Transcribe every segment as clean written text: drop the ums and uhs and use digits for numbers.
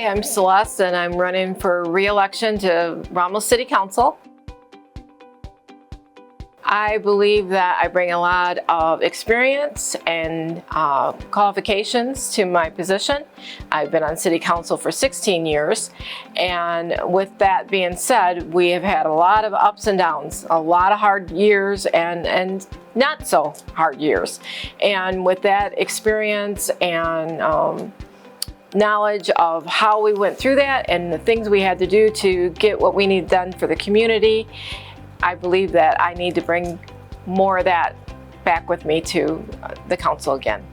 Hi, I'm Celeste and I'm running for re-election to Romulus City Council. I believe that I bring a lot of experience and qualifications to my position. I've been on City Council for 16 years, and with that being said, we have had a lot of ups and downs, a lot of hard years and not so hard years. And with that experience and knowledge of how we went through that and the things we had to do to get what we need done for the community, I believe that I need to bring more of that back with me to the council again.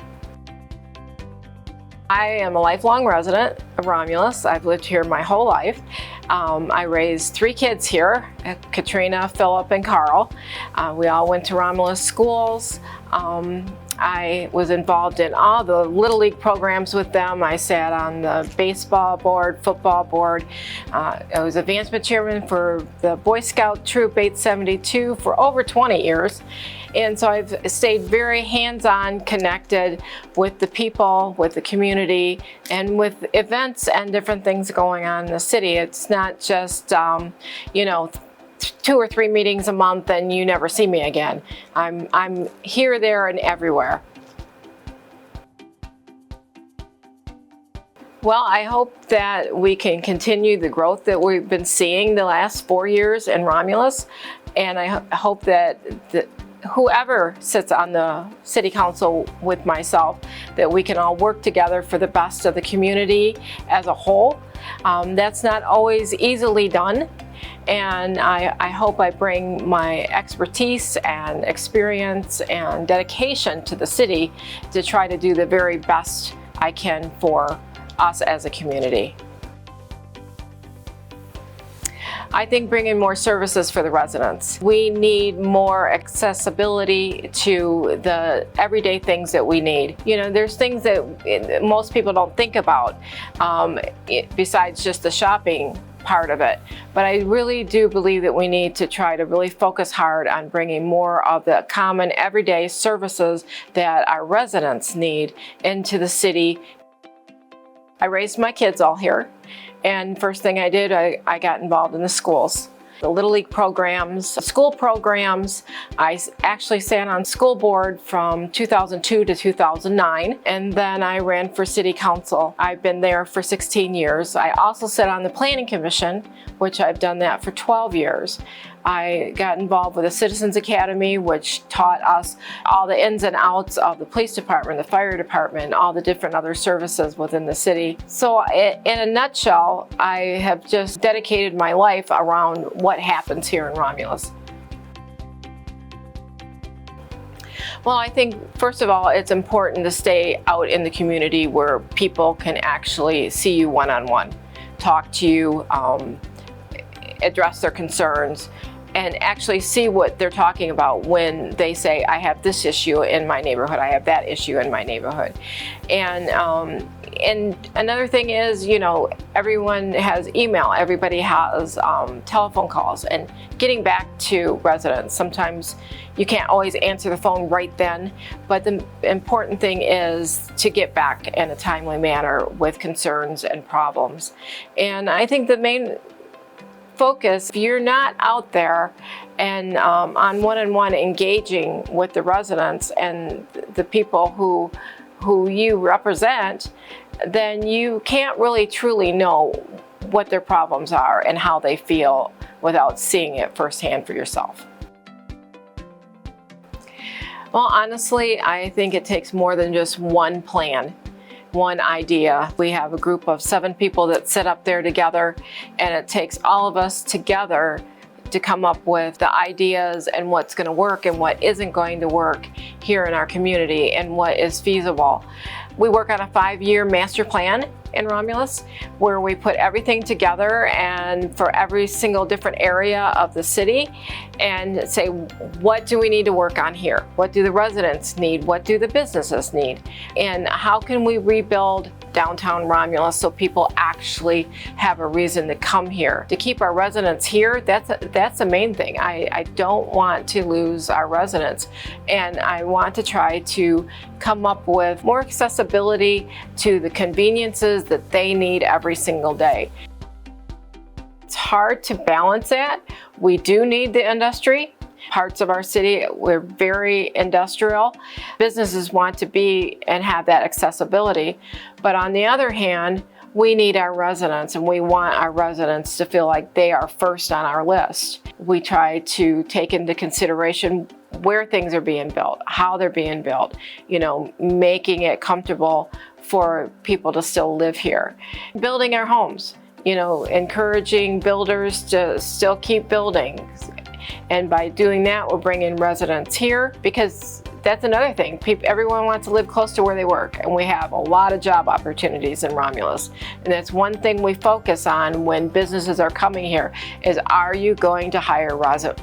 I am a lifelong resident of Romulus. I've lived here my whole life. I raised 3 kids here, Katrina, Philip, and Carl. We all went to Romulus schools. I was involved in all the Little League programs with them. I sat on the baseball board, football board. I was advancement chairman for the Boy Scout Troop 872 for over 20 years. And so I've stayed very hands-on connected with the people, with the community, and with events and different things going on in the city. It's not just, 2 or 3 meetings a month and you never see me again. I'm here, there, and everywhere. Well, I hope that we can continue the growth that we've been seeing the last 4 years in Romulus, and I hope that whoever sits on the City Council with myself, that we can all work together for the best of the community as a whole. That's not always easily done. And I hope I bring my expertise and experience and dedication to the city to try to do the very best I can for us as a community. I think bringing more services for the residents. We need more accessibility to the everyday things that we need. There's things that most people don't think about besides just the shopping part of it. But I really do believe that we need to try to really focus hard on bringing more of the common everyday services that our residents need into the city. I raised my kids all here, and first thing I did, I got involved in the schools. The Little League programs, school programs. I actually sat on school board from 2002 to 2009, and then I ran for City Council. I've been there for 16 years. I also sat on the Planning Commission, which I've done that for 12 years. I got involved with the Citizens Academy, which taught us all the ins and outs of the police department, the fire department, all the different other services within the city. So in a nutshell, I have just dedicated my life around what happens here in Romulus. Well, I think, first of all, it's important to stay out in the community where people can actually see you one-on-one, talk to you, address their concerns, and actually see what they're talking about when they say, I have this issue in my neighborhood, I have that issue in my neighborhood. And another thing is, everyone has email, everybody has telephone calls, and getting back to residents. Sometimes you can't always answer the phone right then, but the important thing is to get back in a timely manner with concerns and problems. And I think the main focus, if you're not out there and on one-on-one engaging with the residents and the people who you represent, then you can't really truly know what their problems are and how they feel without seeing it firsthand for yourself. Well, honestly, I think it takes more than just one plan, one idea. We have a group of 7 people that sit up there together, and it takes all of us together to come up with the ideas and what's going to work and what isn't going to work here in our community and what is feasible. We work on a 5-year master plan in Romulus where we put everything together and for every single different area of the city and say, what do we need to work on here? What do the residents need? What do the businesses need? And how can we rebuild downtown Romulus so people actually have a reason to come here. To keep our residents here, that's the main thing. I don't want to lose our residents, and I want to try to come up with more accessibility to the conveniences that they need every single day. It's hard to balance that. We do need the industry. Parts of our city, we're very industrial. Businesses want to be and have that accessibility. But on the other hand, we need our residents, and we want our residents to feel like they are first on our list. We try to take into consideration where things are being built, how they're being built, making it comfortable for people to still live here. Building our homes, encouraging builders to still keep building. And by doing that, we're bringing residents here, because that's another thing. Everyone wants to live close to where they work, and we have a lot of job opportunities in Romulus. And that's one thing we focus on when businesses are coming here is, are you going to hire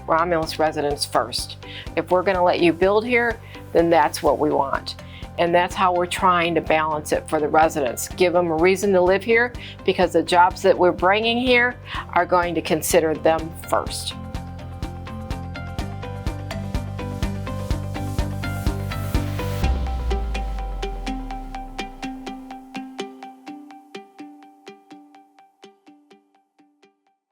Romulus residents first? If we're going to let you build here, then that's what we want. And that's how we're trying to balance it for the residents. Give them a reason to live here, because the jobs that we're bringing here are going to consider them first.